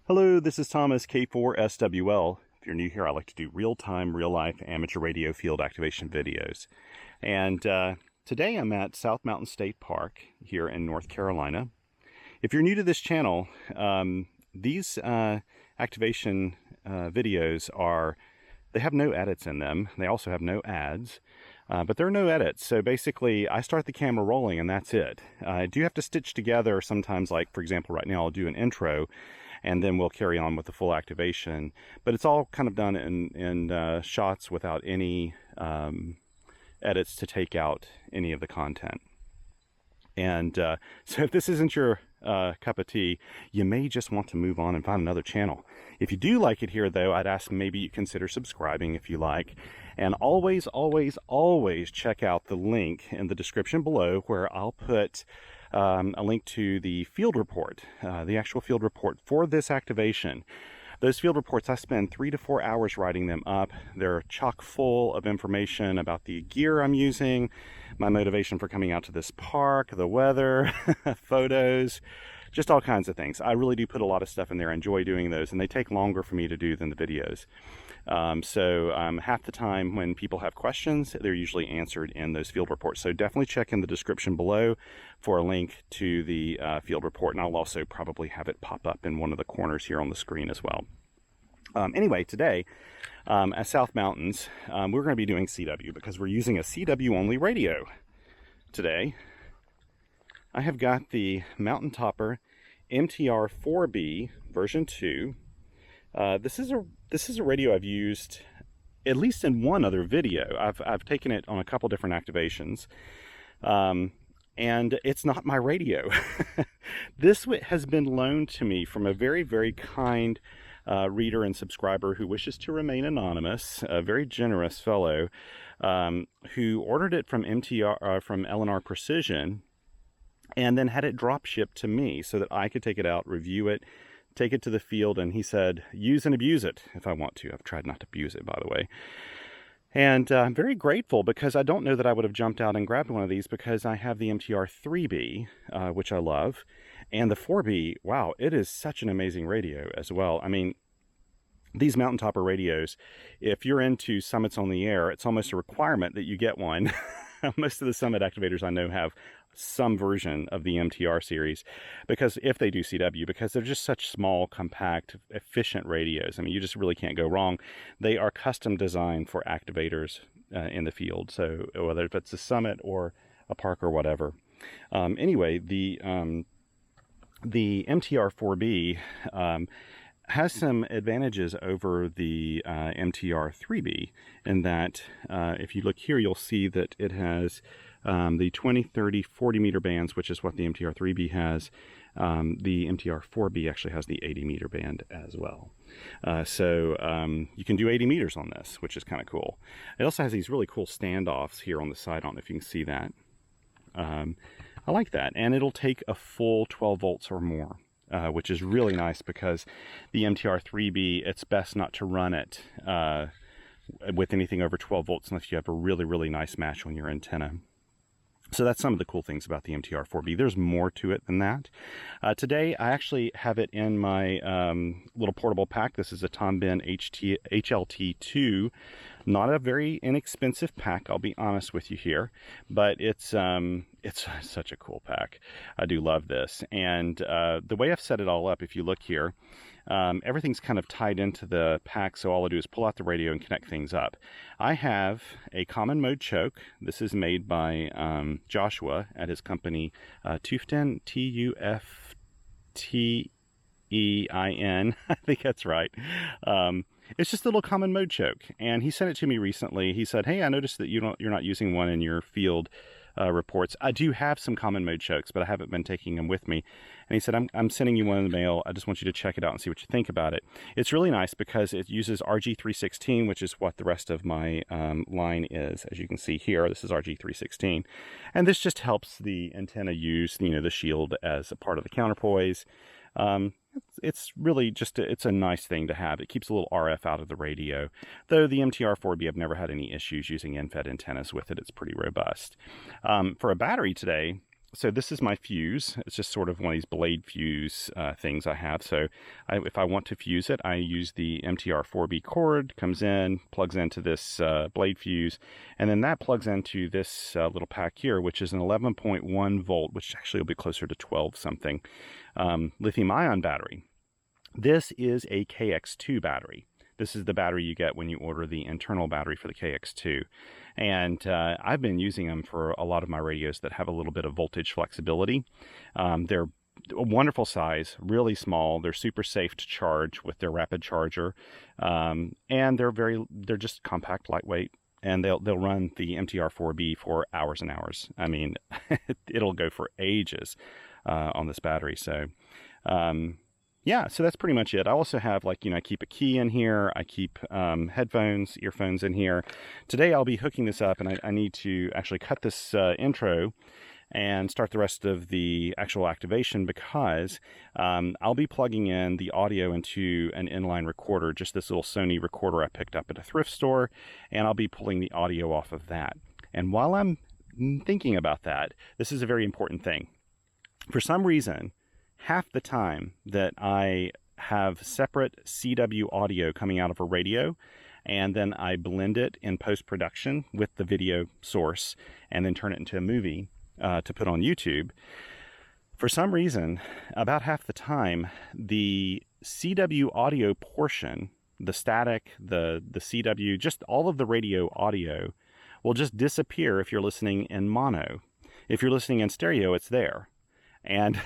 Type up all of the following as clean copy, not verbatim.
Hello, this is Thomas, K4SWL. If you're new here, I like to do real-time, real-life amateur radio field activation videos. And today I'm at South Mountain State Park here in North Carolina. If you're new to this channel, these activation videos they have no edits in them. They also have no ads, but there are no edits. So basically, I start the camera rolling and that's it. I do have to stitch together sometimes, like for example, right now I'll do an intro and then we'll carry on with the full activation. But it's all kind of done in shots without any edits to take out any of the content. And so if this isn't your cup of tea, you may just want to move on and find another channel. If you do like it here, though, I'd ask maybe you consider subscribing if you like. And always, always, always check out the link in the description below where I'll put a link to the field report, the actual field report for this activation. Those field reports, I spend 3 to 4 hours writing them up. They're chock full of information about the gear I'm using, my motivation for coming out to this park, the weather, photos, just all kinds of things. I really do put a lot of stuff in there. I enjoy doing those, and they take longer for me to do than the videos. Half the time when people have questions, they're usually answered in those field reports. So definitely check in the description below for a link to the field report, and I'll also probably have it pop up in one of the corners here on the screen as well. Anyway, today at South Mountains, we're going to be doing CW because we're using a CW only radio today. I have got the Mountain Topper MTR-4B version 2. This is a radio I've used at least in one other video. I've taken it on a couple different activations, and it's not my radio. This has been loaned to me from a very, very kind reader and subscriber who wishes to remain anonymous, a very generous fellow who ordered it from from L&R Precision, and then had it drop shipped to me so that I could take it out, review it, take it to the field, and he said, use and abuse it if I want to. I've tried not to abuse it, by the way. And I'm very grateful because I don't know that I would have jumped out and grabbed one of these because I have the MTR-3B, which I love, and the 4B, wow, it is such an amazing radio as well. I mean, these Mountain Topper radios, if you're into summits on the air, it's almost a requirement that you get one. Most of the summit activators I know have some version of the MTR series, because if they do CW, because they're just such small, compact, efficient radios. I mean, you just really can't go wrong. They are custom designed for activators in the field, so whether if it's a summit or a park or whatever. Anyway, the MTR-4B has some advantages over the MTR-3B in that if you look here, you'll see that it has the 20, 30, 40 meter bands, which is what the MTR-3B has. The MTR-4B actually has the 80 meter band as well. You can do 80 meters on this, which is kind of cool. It also has these really cool standoffs here on the side. I don't know if you can see that. I like that, and it'll take a full 12 volts or more. Which is really nice because the MTR-3B, it's best not to run it with anything over 12 volts unless you have a really, really nice match on your antenna. So that's some of the cool things about the MTR-4B. There's more to it than that. Today, I actually have it in my little portable pack. This is a Tom Ben HLT2. Not a very inexpensive pack, I'll be honest with you here, but it's such a cool pack. I do love this. And the way I've set it all up, if you look here, everything's kind of tied into the pack, so all I do is pull out the radio and connect things up. I have a common mode choke. This is made by Joshua at his company Tuften, T-U-F-T-E-I-N. I think that's right. It's just a little common mode choke, and he sent it to me recently. He said, hey, I noticed that you're not using one in your field reports. I do have some common mode chokes, but I haven't been taking them with me. And he said, I'm sending you one in the mail. I just want you to check it out and see what you think about it. It's really nice because it uses RG316, which is what the rest of my line is. As you can see here, this is RG316. And this just helps the antenna use, the shield as a part of the counterpoise. It's really just it's a nice thing to have. It keeps a little RF out of the radio. Though the MTR-4B, I've never had any issues using end-fed antennas with it. It's pretty robust. For a battery today, So this is my fuse. It's just sort of one of these blade fuse things I have. So if I want to fuse it, I use the MTR-4B cord, comes in, plugs into this blade fuse, and then that plugs into this little pack here, which is an 11.1 volt, which actually will be closer to 12 something, lithium ion battery. This is a KX2 battery. This is the battery you get when you order the internal battery for the KX2. And I've been using them for a lot of my radios that have a little bit of voltage flexibility. They're a wonderful size, really small. They're super safe to charge with their rapid charger. And they're just compact, lightweight. And they'll run the MTR-4B for hours and hours. I mean, it'll go for ages on this battery. So, yeah, so that's pretty much it. I also have, like, I keep a key in here. I keep headphones, earphones in here. Today I'll be hooking this up, and I need to actually cut this intro and start the rest of the actual activation, because I'll be plugging in the audio into an inline recorder, just this little Sony recorder I picked up at a thrift store, and I'll be pulling the audio off of that. And while I'm thinking about that, this is a very important thing. For some reason, half the time that I have separate CW audio coming out of a radio, and then I blend it in post-production with the video source, and then turn it into a movie to put on YouTube. For some reason, about half the time, the CW audio portion, the static, the CW, just all of the radio audio will just disappear if you're listening in mono. If you're listening in stereo, it's there. And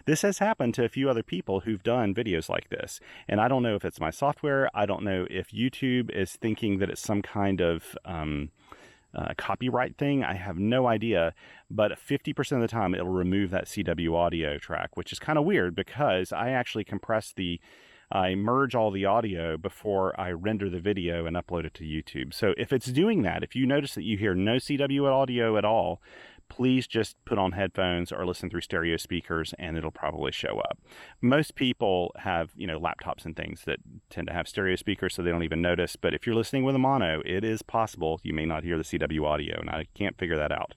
this has happened to a few other people who've done videos like this. And I don't know if it's my software. I don't know if YouTube is thinking that it's some kind of copyright thing. I have no idea. But 50% of the time, it'll remove that CW audio track, which is kind of weird, because I actually I merge all the audio before I render the video and upload it to YouTube. So if it's doing that, if you notice that you hear no CW audio at all, please just put on headphones or listen through stereo speakers, and it'll probably show up. Most people have, laptops and things that tend to have stereo speakers, so they don't even notice. But if you're listening with a mono, it is possible you may not hear the CW audio, and I can't figure that out.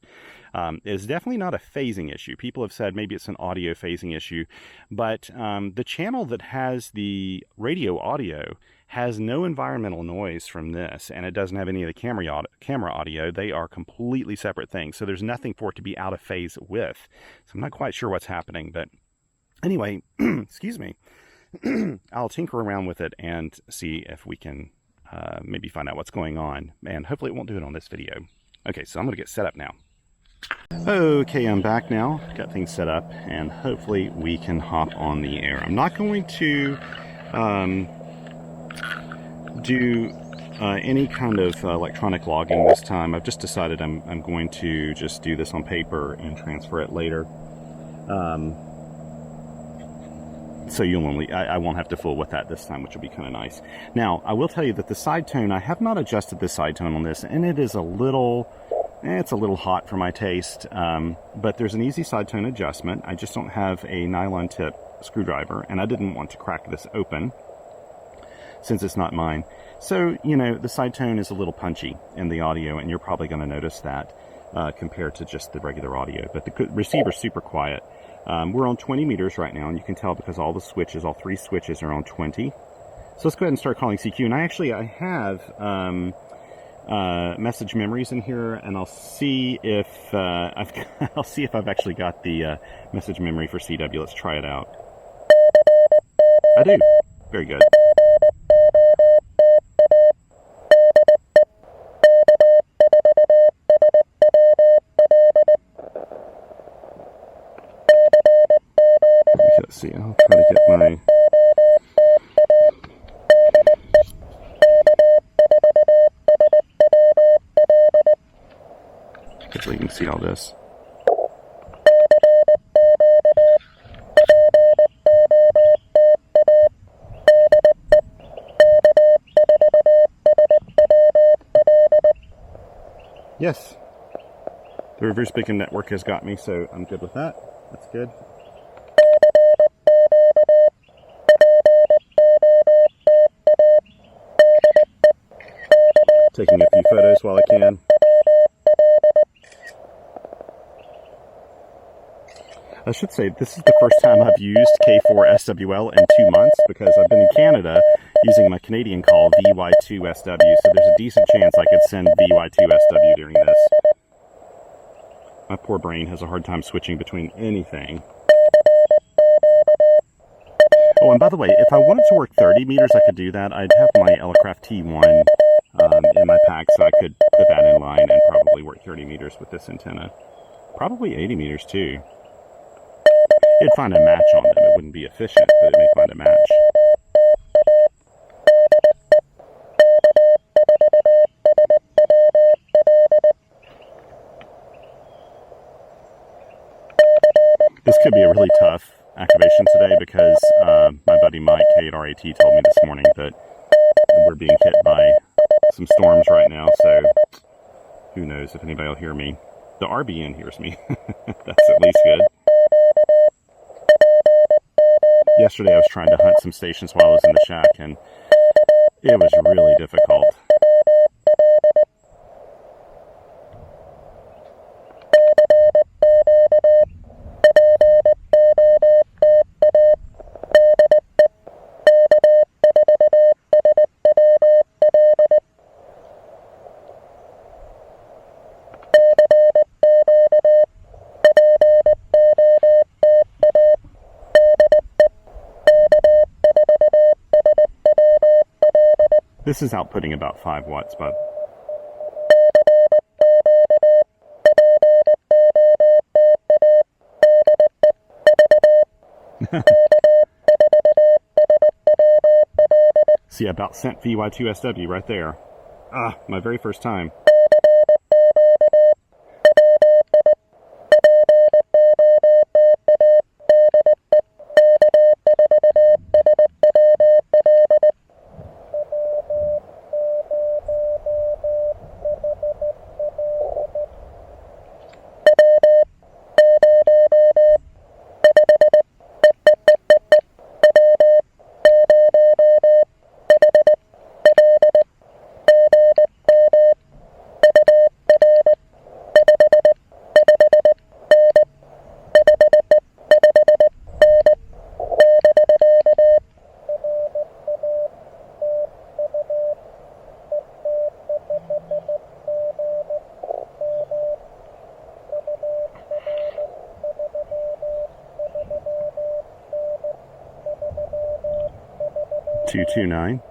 It's definitely not a phasing issue. People have said maybe it's an audio phasing issue, but the channel that has the radio audio has no environmental noise from this, and it doesn't have any of the camera audio. They are completely separate things, so there's nothing for it to be out of phase with. So I'm not quite sure what's happening, but anyway, excuse me. I'll tinker around with it and see if we can maybe find out what's going on, and hopefully it won't do it on this video. Okay, so I'm going to get set up now. Okay, I'm back now. Got things set up, and hopefully we can hop on the air. I'm not going to do any kind of electronic logging this time. I've just decided I'm going to just do this on paper and transfer it later. So I won't have to fool with that this time, which will be kind of nice. Now, I will tell you that the side tone, I have not adjusted the side tone on this, and it is it's a little hot for my taste, but there's an easy side tone adjustment. I just don't have a nylon tip screwdriver, and I didn't want to crack this open since it's not mine. So, the side tone is a little punchy in the audio, and you're probably going to notice that compared to just the regular audio. But the receiver's super quiet. We're on 20 meters right now, and you can tell because all three switches are on 20. So let's go ahead and start calling CQ. And I have message memories in here, and I'll see if I've actually got the message memory for CW. Let's try it out. I do. Very good. Let's see. I'll try to get my hopefully you can see all this. Yes, the reverse beacon network has got me, so I'm good with that. That's good. Taking a few photos while I can. I should say this is the first time I've used K4 SWL in 2 months because I've been in Canada using my Canadian call VY2SW, so there's a decent chance I could send VY2SW during this. My poor brain has a hard time switching between anything. Oh, and by the way, if I wanted to work 30 meters, I could do that. I'd have my Elecraft T1 in my pack, so I could put that in line and probably work 30 meters with this antenna. Probably 80 meters too. It'd find a match on them. It wouldn't be efficient, but it may find a match. This could be a really tough activation today because my buddy Mike K8RAT told me this morning that we're being hit by some storms right now, so who knows if anybody will hear me. The RBN hears me. That's at least good. Yesterday I was trying to hunt some stations while I was in the shack, and it was really difficult. This is outputting about 5 watts, but see, I about sent VY2SW right there. Ah, my very first time. .229.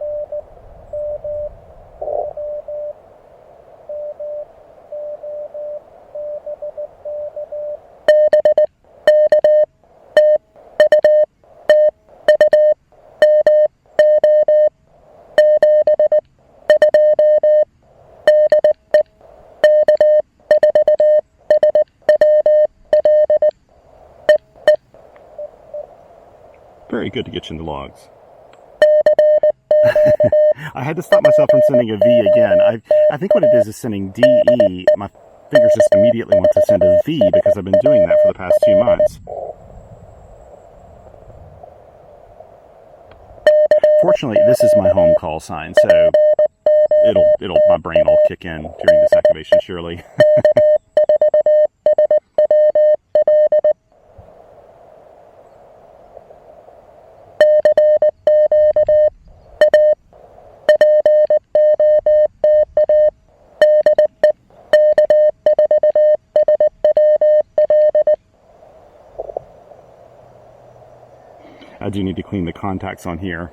Very good to get you in the logs. I had to stop myself from sending a V again. I think what it is sending DE. My fingers just immediately want to send a V because I've been doing that for the past 2 months. Fortunately, this is my home call sign, so my brain will kick in during this activation surely. I do need to clean the contacts on here.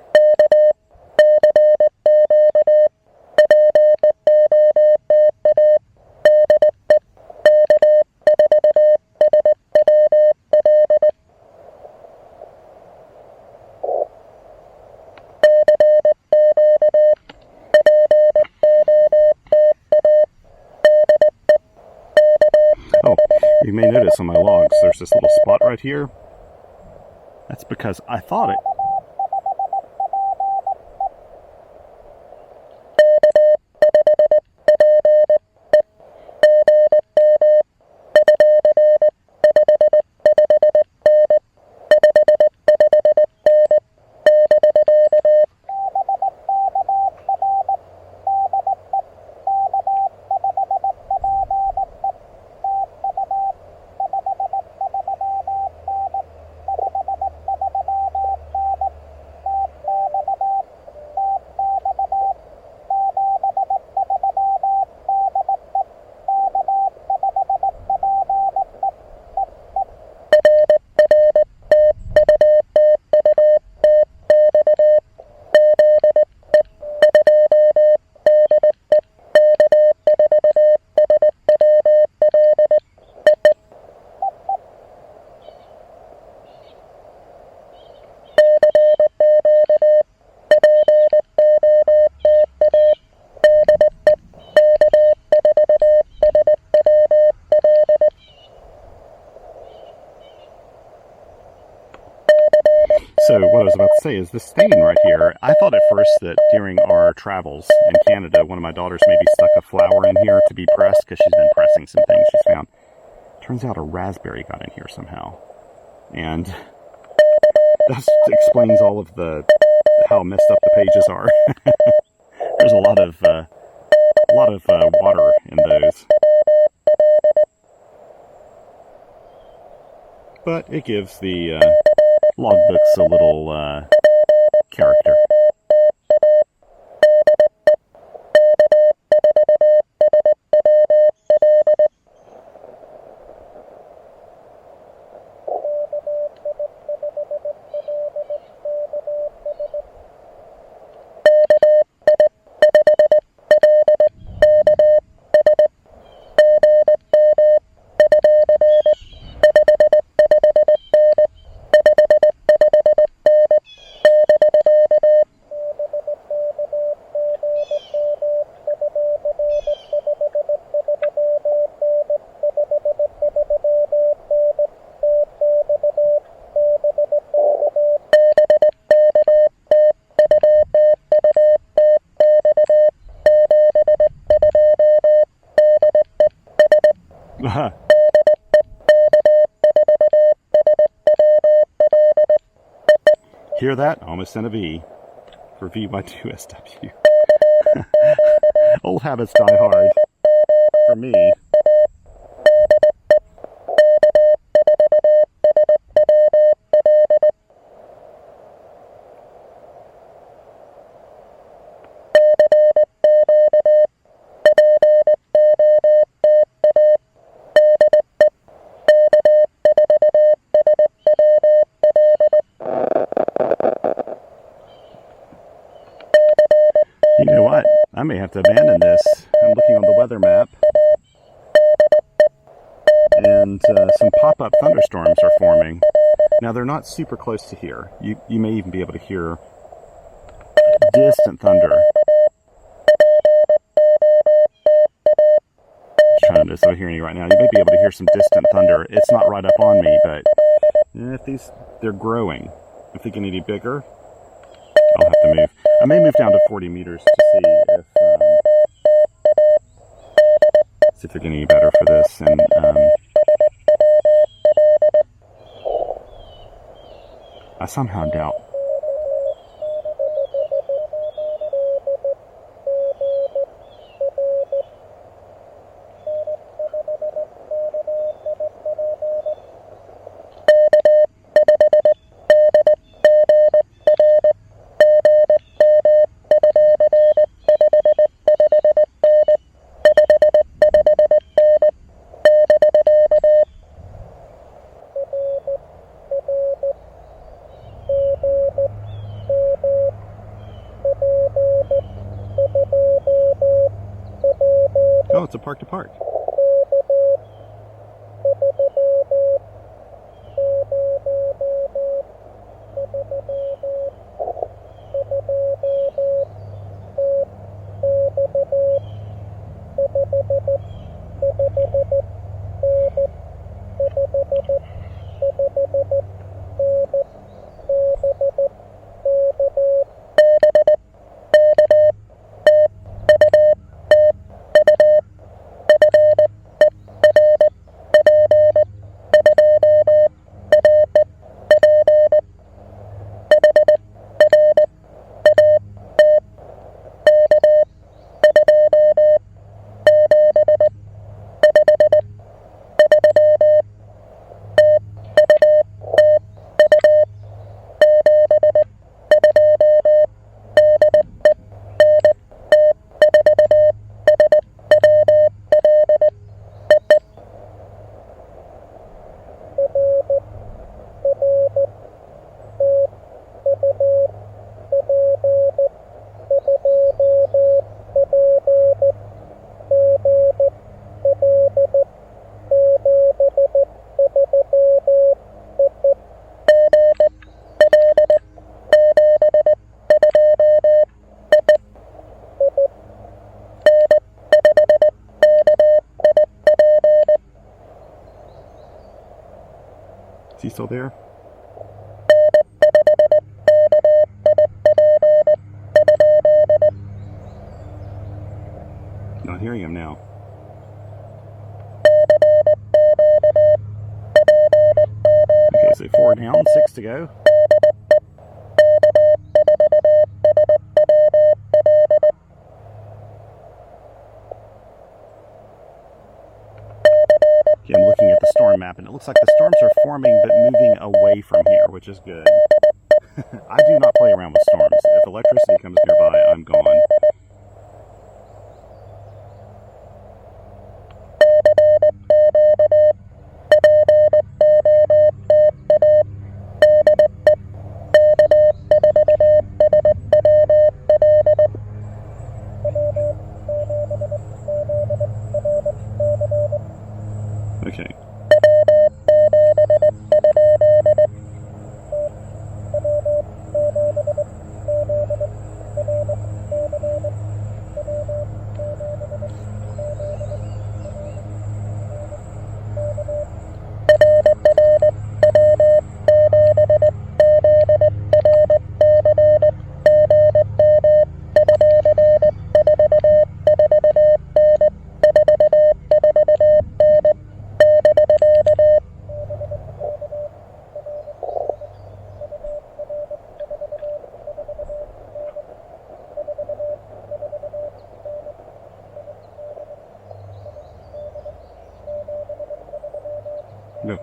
Oh, you may notice on my logs there's this little spot right here. That's because I thought it. say is the stain right here. I thought at first that during our travels in Canada, one of my daughters maybe stuck a flower in here to be pressed because she's been pressing some things she's found. Turns out a raspberry got in here somehow. And that explains all of how messed up the pages are. There's a lot of water in those. But it gives the logbooks a little character. Hear that? Almost sent a V for VY2SW. Old habits die hard for me. You know what? I may have to abandon this. I'm looking on the weather map, and some pop-up thunderstorms are forming. Now, they're not super close to here. You may even be able to hear distant thunder. Just trying to so hear any right now. You may be able to hear some distant thunder. It's not right up on me, but if they're growing. If they get any bigger, I'll have to move. I may move down to 40 meters to see if they're getting any better for this. And I somehow doubt. Oh, it's a park to park. Is he still there? hearing him now. Okay, so 4 down, 6 to go. Okay, I'm looking at the storm map, and it looks like the storms are forming but moving away from here, which is good. I do not play around with storms. If electricity comes nearby, I'm gone. Okay. No.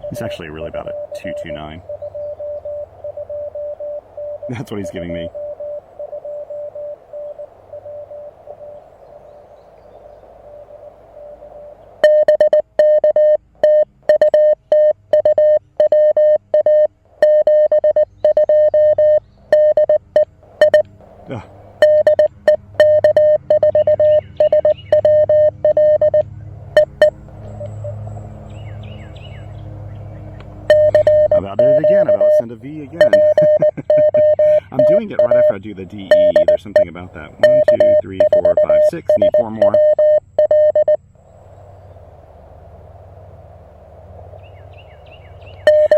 He's actually really about a 229. That's what he's giving me. Ugh. About it again, about to send a V again. I'm doing it right after I do the DE. There's something about that. 1, 2, 3, 4, 5, 6. Need 4 more.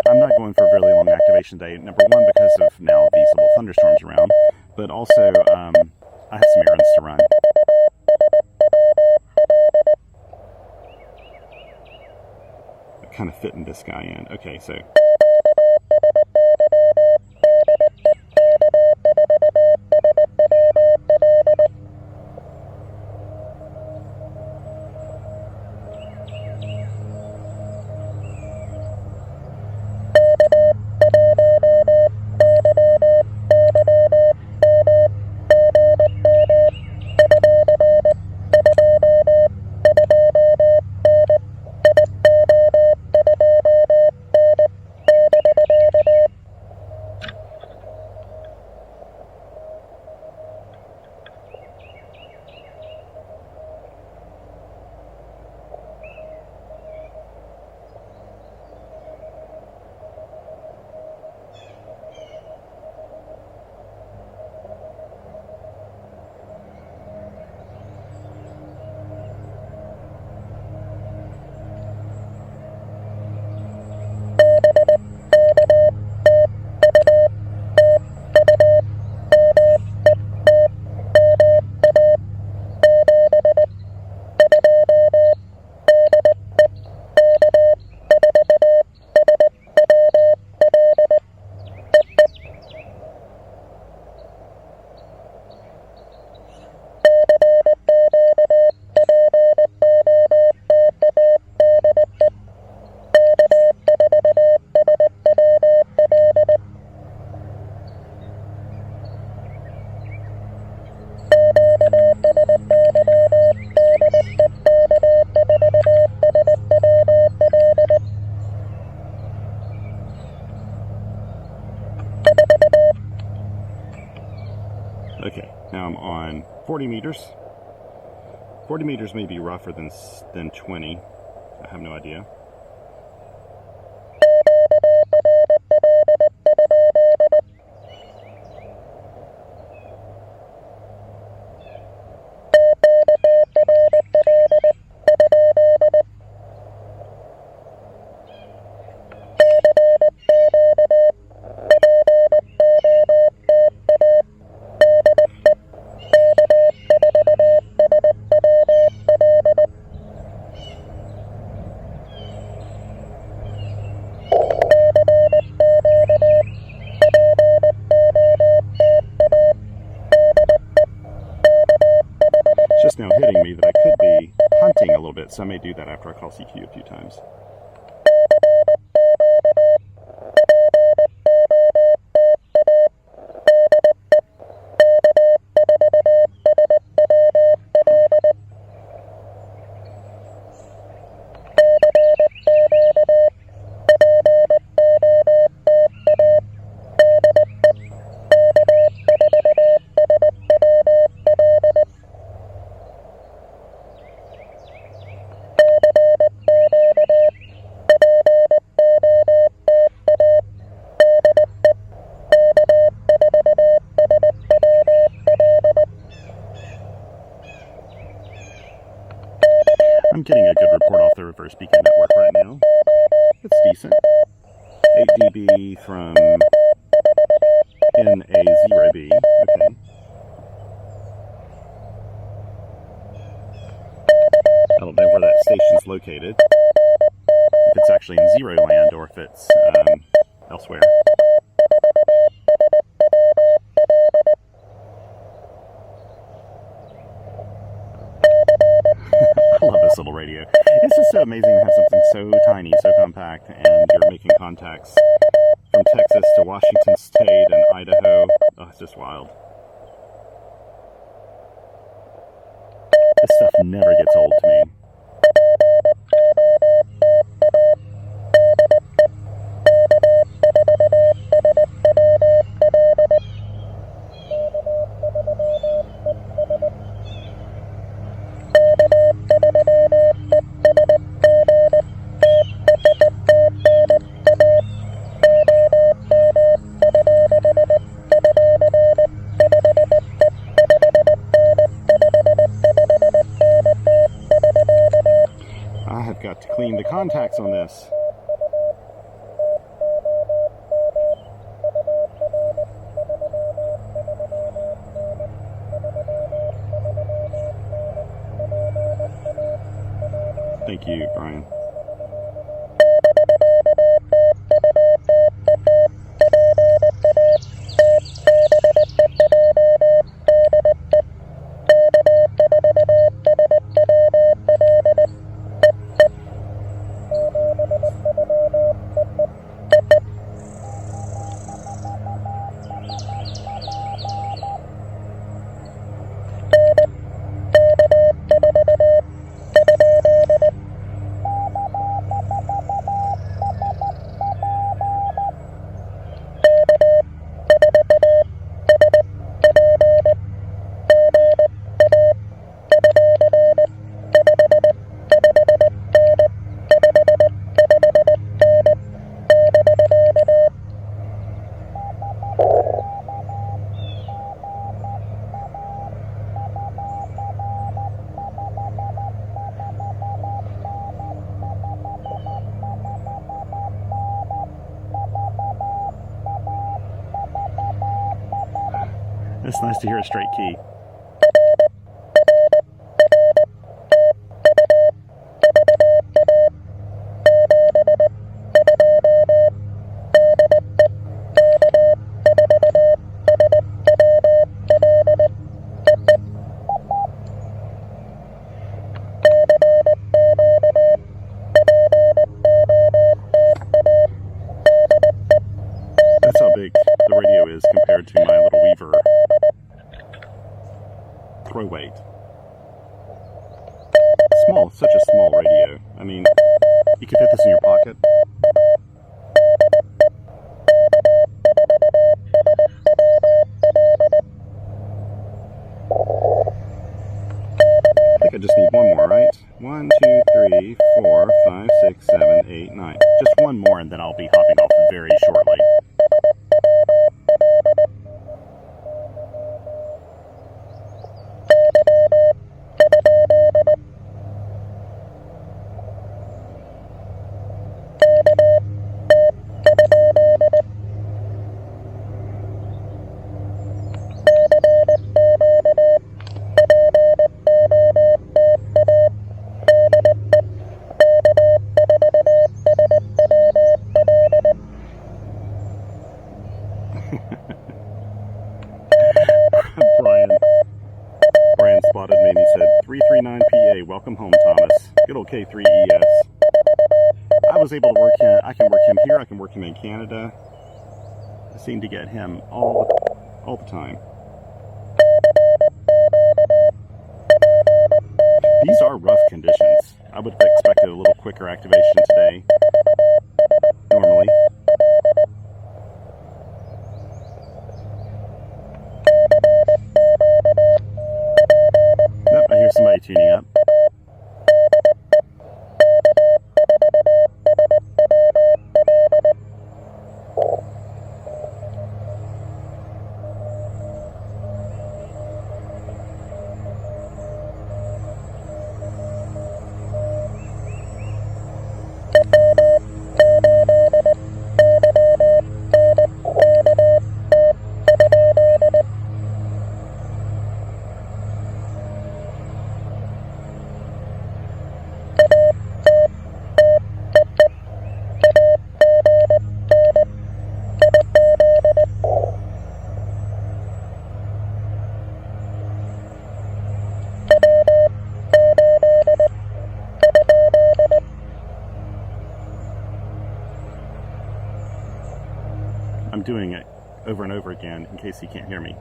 I'm not going for a really long activation day. Number one, because of now these little thunderstorms around, but also I have some errands to run. Kind of fitting this guy in. Okay, so Now I'm on 40 meters. 40 meters may be rougher than 20. I have no idea. Just now hitting me that I could be hunting a little bit, so I may do that after I call CQ a few times. I'm getting a good report off the reverse beacon network right now. It's decent. 8 dB from NA0B. Okay. I don't know where that station's located. If it's actually in zero land or if it's elsewhere. I love this little radio. It's just so amazing to have something so tiny, so compact, and you're making contacts from Texas to Washington State and Idaho. Oh, it's just wild. This stuff never gets old to me. I have got to clean the contacts on this. Thank you, Brian. It's nice to hear a straight key. That's how big the radio is compared to my little Weaver throw weight. Small, such a small radio. I mean, you could fit this in your pocket. think I just need one more, right? 1, 2, 3, 4, 5, 6, 7, 8, 9. Just one more and then I'll be hopping off very shortly. Brian spotted me and he said, 339 PA, welcome home, Thomas. Good old K3ES. I was able to work him, I can work him here, I can work him in Canada. I seem to get him all the time. These are rough conditions. I would have expected a little quicker activation today, normally. Nope, I hear somebody tuning up. I'm doing it over and over again in case he can't hear me.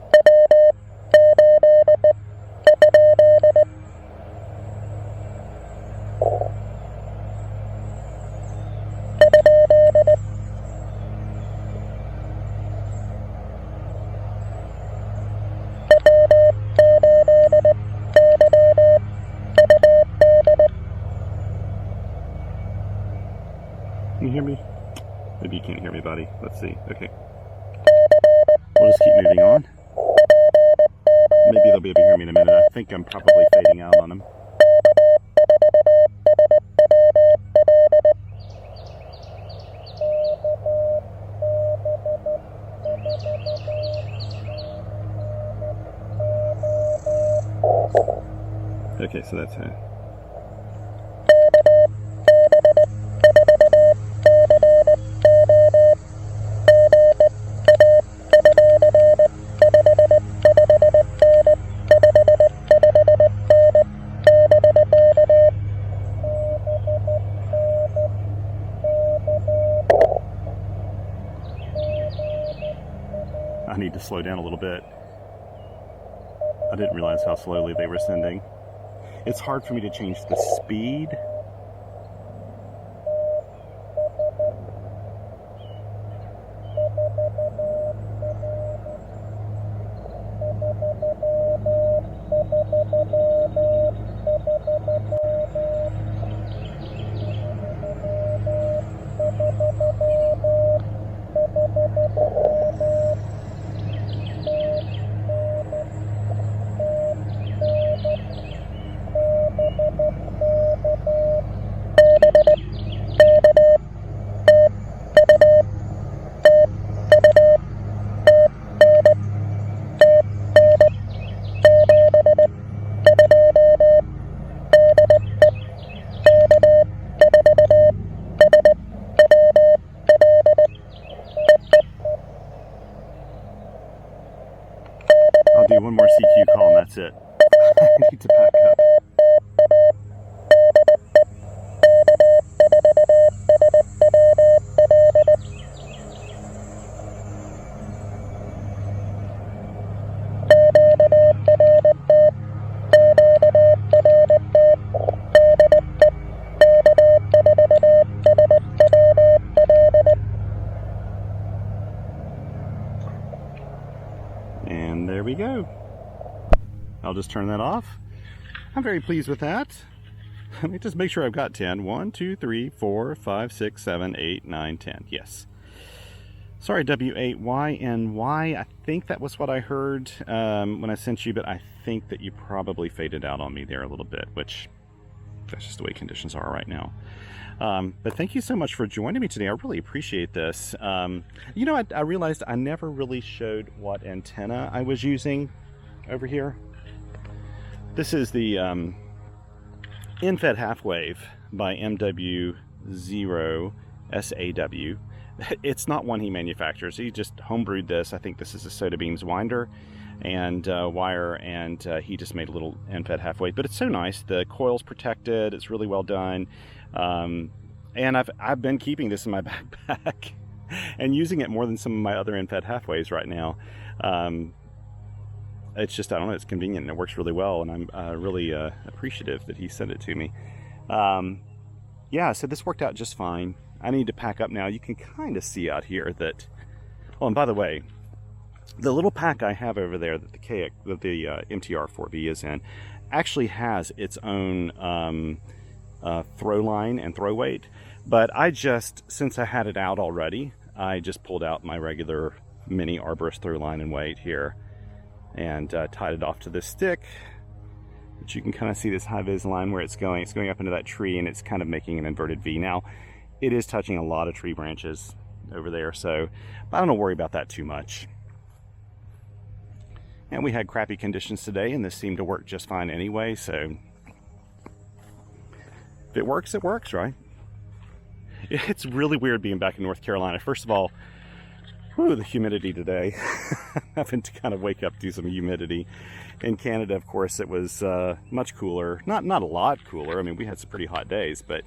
Can you hear me? Maybe you can't hear me, buddy. Let's see. Okay. We'll just keep moving on. Maybe they'll be able to hear me in a minute. I think I'm probably fading out on them. Okay, so that's it. I need to slow down a little bit. I didn't realize how slowly they were sending. It's hard for me to change the speed. I'll do one more CQ call and that's it. I need to back up. And there we go. I'll just turn that off. I'm very pleased with that. Let me just make sure I've got 10. 1, 2, 3, 4, 5, 6, 7, 8, 9, 10. Yes. Sorry, W8YNY. I think that was what I heard when I sent you, but I think that you probably faded out on me there a little bit, which that's just the way conditions are right now. But thank you so much for joining me today. I really appreciate this. You know, I realized I never really showed what antenna I was using over here. This is the InFed Half Wave by MW0SAW. It's not one he manufactures. He just homebrewed this. I think this is a Soda Beams winder and wire, and he just made a little InFed Half Wave. But it's so nice. The coil's protected. It's really well done. And I've been keeping this in my backpack and using it more than some of my other InFed Half Waves right now. It's just, I don't know, it's convenient and it works really well, and I'm really appreciative that he sent it to me. Yeah, so this worked out just fine. I need to pack up now. You can kind of see out here that, oh, and by the way, the little pack I have over there that the MTR-4B is in actually has its own throw line and throw weight, but I just, since I had it out already, I just pulled out my regular mini arborist throw line and weight here and tied it off to this stick, which you can kind of see this high vis line where it's going up into that tree, and it's kind of making an inverted V. Now it is touching a lot of tree branches over there, so I don't worry about that too much. And we had crappy conditions today, and this seemed to work just fine anyway, so if it works, right? It's really weird being back in North Carolina. First of all, whew, the humidity today. Having to kind of wake up to some humidity. In Canada, of course, it was much cooler. Not a lot cooler. I mean, we had some pretty hot days, but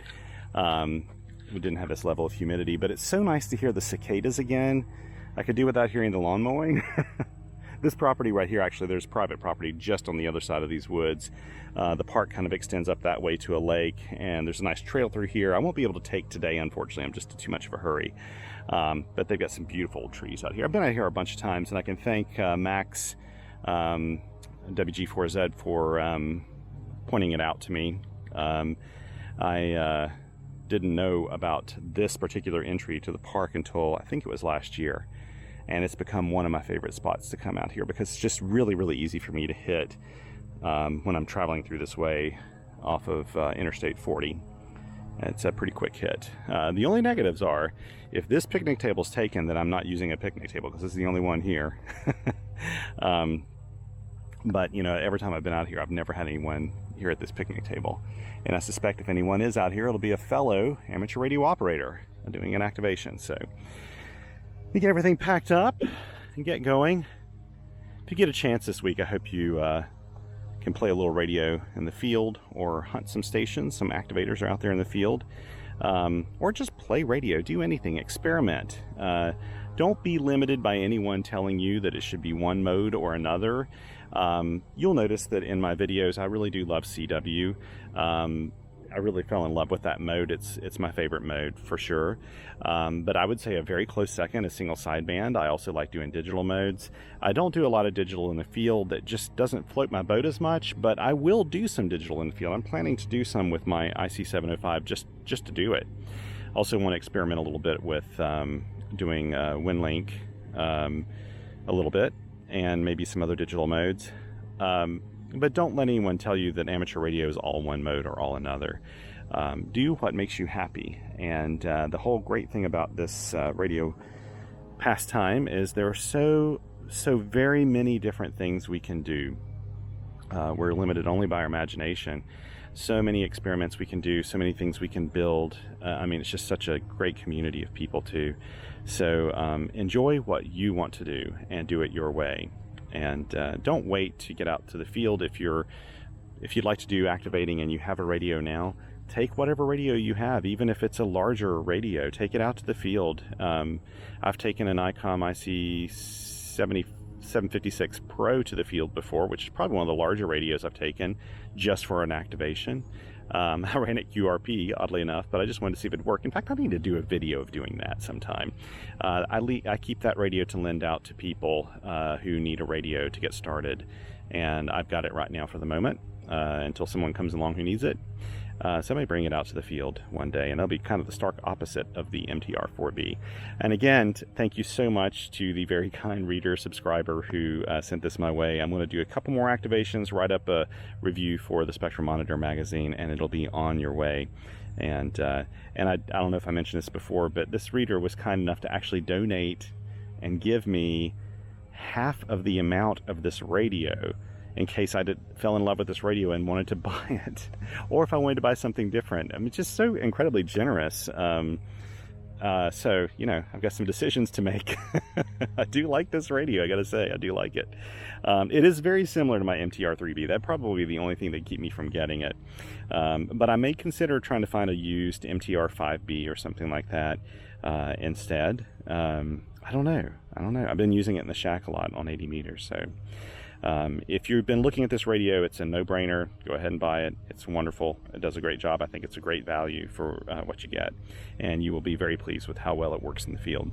we didn't have this level of humidity. But it's so nice to hear the cicadas again. I could do without hearing the lawn mowing. This property right here, actually, there's private property just on the other side of these woods. The park kind of extends up that way to a lake, and there's a nice trail through here. I won't be able to take today, unfortunately. I'm just in too much of a hurry. But they've got some beautiful trees out here. I've been out here a bunch of times, and I can thank Max WG4Z for pointing it out to me. I didn't know about this particular entry to the park until I think it was last year. And it's become one of my favorite spots to come out here because it's just really, really easy for me to hit when I'm traveling through this way off of Interstate 40. It's a pretty quick hit. The only negatives are, if this picnic table is taken, then I'm not using a picnic table because this is the only one here. But, you know, every time I've been out here, I've never had anyone here at this picnic table. And I suspect if anyone is out here, it'll be a fellow amateur radio operator doing an activation. So you get everything packed up and get going. If you get a chance this week, I hope you can play a little radio in the field or hunt some stations. Some activators are out there in the field. Or just play radio. Do anything. Experiment. Don't be limited by anyone telling you that it should be one mode or another. You'll notice that in my videos, I really do love CW. I really fell in love with that mode. It's my favorite mode for sure. But I would say a very close second is single sideband. I also like doing digital modes. I don't do a lot of digital in the field. That just doesn't float my boat as much, but I will do some digital in the field. I'm planning to do some with my IC705 just to do it. Also want to experiment a little bit with doing WinLink a little bit, and maybe some other digital modes. But don't let anyone tell you that amateur radio is all one mode or all another. Do what makes you happy. And the whole great thing about this radio pastime is there are so very many different things we can do. We're limited only by our imagination. So many experiments we can do, so many things we can build. I mean, it's just such a great community of people too. So enjoy what you want to do and do it your way. And don't wait to get out to the field. If you'd like to do activating and you have a radio now, take whatever radio you have, even if it's a larger radio, take it out to the field. I've taken an ICOM IC756 Pro to the field before, which is probably one of the larger radios I've taken just for an activation. I ran it QRP, oddly enough, but I just wanted to see if it worked. In fact, I need to do a video of doing that sometime. I keep that radio to lend out to people who need a radio to get started. and I've got it right now for the moment until someone comes along who needs it. So I may bring it out to the field one day, and that'll be kind of the stark opposite of the MTR-4B. And again, thank you so much to the very kind reader, subscriber who sent this my way. I'm going to do a couple more activations, write up a review for the Spectrum Monitor magazine, and it'll be on your way. And I don't know if I mentioned this before, but this reader was kind enough to actually donate and give me half of the amount of this radio, in case I fell in love with this radio and wanted to buy it, or if I wanted to buy something different. I mean, just so incredibly generous. So, you know, I've got some decisions to make. I do like this radio, I gotta say, I do like it. It is very similar to my MTR-3B. That'd probably be the only thing that keep me from getting it. But I may consider trying to find a used MTR-5B or something like that instead. I don't know. I've been using it in the shack a lot on 80 meters, so. If you've been looking at this radio, it's a no-brainer. Go ahead and buy it. It's wonderful. It does a great job. I think it's a great value for what you get, and you will be very pleased with how well it works in the field.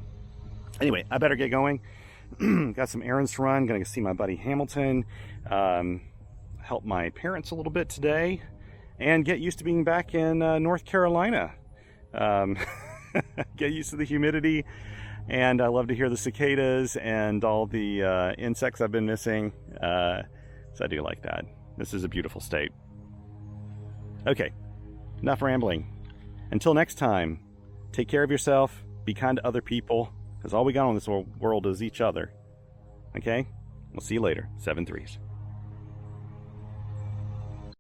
Anyway, I better get going. Got some errands to run. Gonna see my buddy Hamilton, help my parents a little bit today, and get used to being back in North Carolina. Get used to the humidity. And I love to hear the cicadas and all the insects I've been missing. So I do like that. This is a beautiful state. Okay, enough rambling. Until next time, take care of yourself, be kind to other people, because all we got on this world is each other. Okay? We'll see you later. 7 3s.